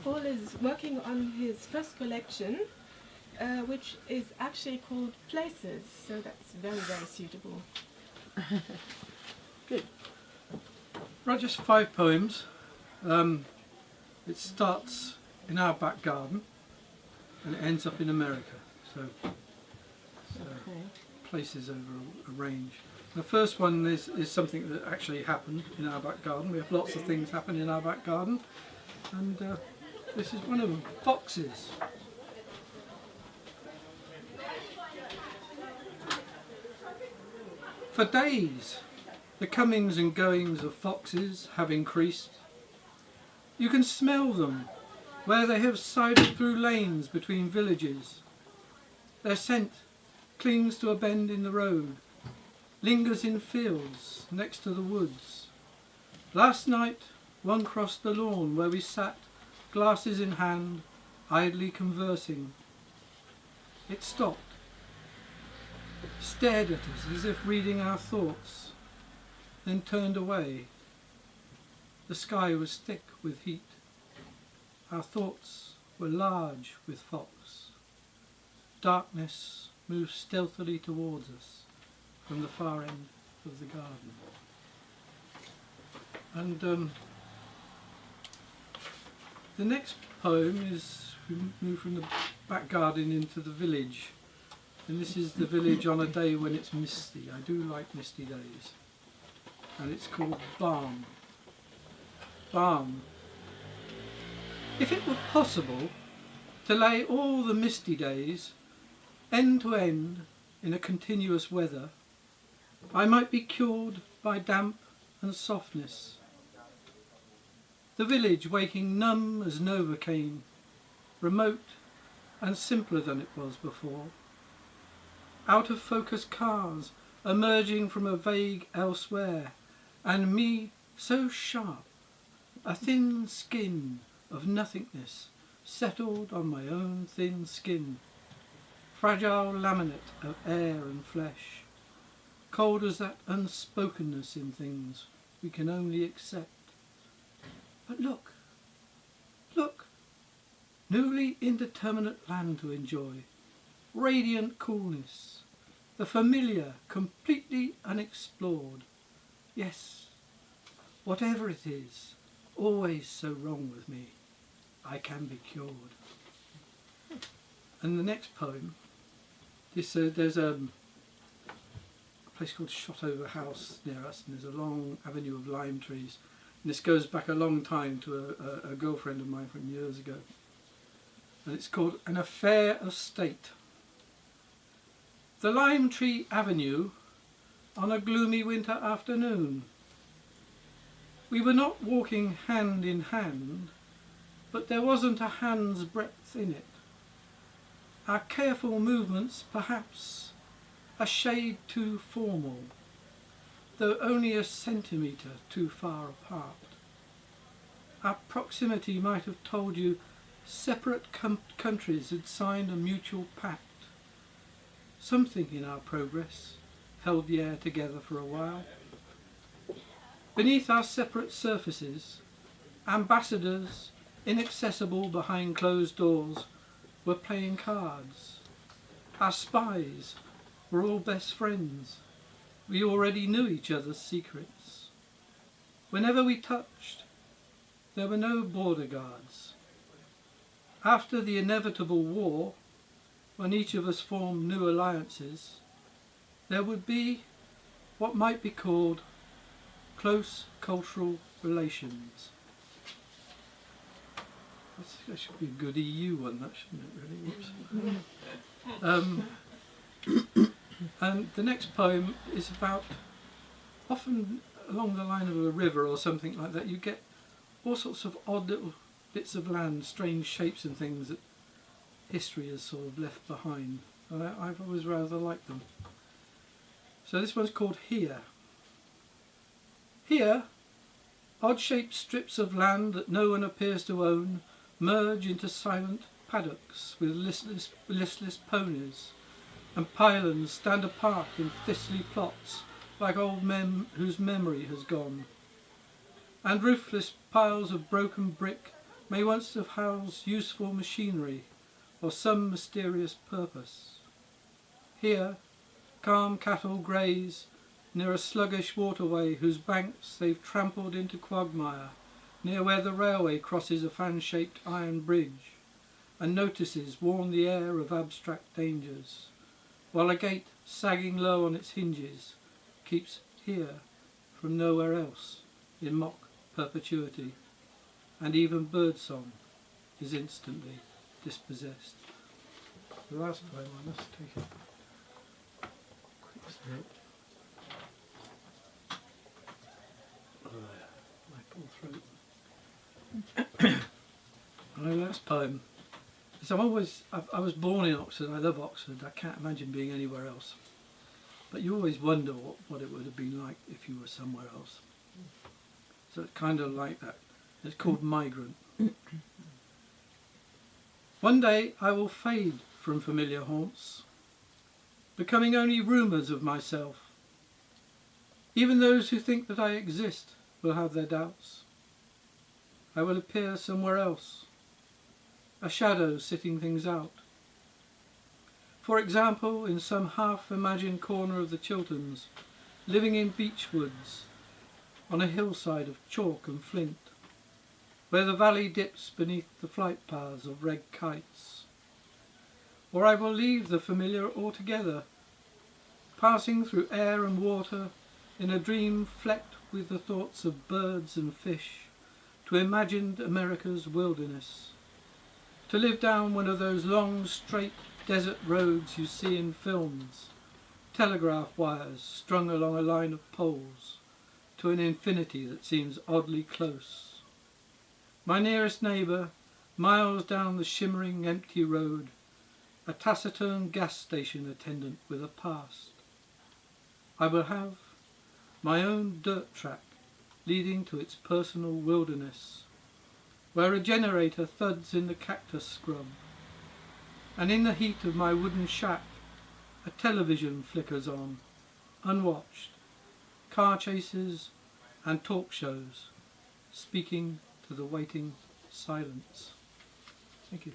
Paul is working on his first collection, which is actually called Places, so that's very, very suitable. Good. Right, just 5 poems. It starts in our back garden and it ends up in America. So Okay. places over a range. The first one is something that actually happened in our back garden. We have lots of things happen in our back garden, and this is one of them, foxes. For days, the comings and goings of foxes have increased. You can smell them where they have sidled through lanes between villages. Their scent clings to a bend in the road, lingers in fields next to the woods. Last night one crossed the lawn where we sat, glasses in hand, idly conversing. It stopped, stared at us as if reading our thoughts, then turned away. The sky was thick with heat. Our thoughts were large with fox. Darkness moved stealthily towards us from the far end of the garden. And the next poem is, we move from the back garden into the village. And this is the village on a day when it's misty. I do like misty days. And it's called Balm. Balm. If it were possible to lay all the misty days end to end in a continuous weather, I might be cured by damp and softness. The village waking numb as Novocaine, remote and simpler than it was before. Out of focus cars emerging from a vague elsewhere, and me so sharp, a thin skin of nothingness settled on my own thin skin, fragile laminate of air and flesh, cold as that unspokenness in things we can only accept. But look, look, newly indeterminate land to enjoy, radiant coolness, the familiar completely unexplored. Yes, whatever it is, always so wrong with me, I can be cured. And the next poem, there's a place called Shotover House near us, and there's a long avenue of lime trees. And this goes back a long time to a girlfriend of mine from years ago. And it's called An Affair of State. The lime tree avenue on a gloomy winter afternoon. We were not walking hand in hand, but there wasn't a hand's breadth in it. Our careful movements, perhaps, a shade too formal, though only a centimetre too far apart. Our proximity might have told you separate countries had signed a mutual pact. Something in our progress held the air together for a while. Beneath our separate surfaces, ambassadors, inaccessible behind closed doors, were playing cards. Our spies were all best friends. We already knew each other's secrets. Whenever we touched, there were no border guards. After the inevitable war, when each of us formed new alliances, there would be what might be called close cultural relations. That should be a good EU one, that shouldn't it, really? Whoops. And the next poem is about, often along the line of a river or something like that, you get all sorts of odd little bits of land, strange shapes and things that history has sort of left behind. I've always rather liked them. So this one's called Here. Here, odd-shaped strips of land that no one appears to own merge into silent paddocks with listless ponies, and pylons stand apart in thistly plots like old men whose memory has gone. And roofless piles of broken brick may once have housed useful machinery or some mysterious purpose. Here, calm cattle graze near a sluggish waterway whose banks they've trampled into quagmire, near where the railway crosses a fan-shaped iron bridge, and notices warn the air of abstract dangers, while a gate, sagging low on its hinges, keeps here from nowhere else in mock perpetuity, and even birdsong is instantly dispossessed. The last time I must take a quick sip. My poor throat. My last poem. So I was born in Oxford. I love Oxford. I can't imagine being anywhere else. But you always wonder what it would have been like if you were somewhere else. So it's kind of like that. It's called Migrant. One day I will fade from familiar haunts, becoming only rumours of myself. Even those who think that I exist will have their doubts. I will appear somewhere else, a shadow sitting things out. For example, in some half-imagined corner of the Chilterns, living in beech woods, on a hillside of chalk and flint, where the valley dips beneath the flight paths of red kites. Or I will leave the familiar altogether, passing through air and water in a dream flecked with the thoughts of birds and fish, to imagined America's wilderness, to live down one of those long, straight desert roads you see in films, telegraph wires strung along a line of poles, to an infinity that seems oddly close. My nearest neighbour, miles down the shimmering empty road, a taciturn gas station attendant with a past. I will have my own dirt track leading to its personal wilderness, where a generator thuds in the cactus scrub, and in the heat of my wooden shack a television flickers on, unwatched, car chases and talk shows, speaking to the waiting silence. Thank you.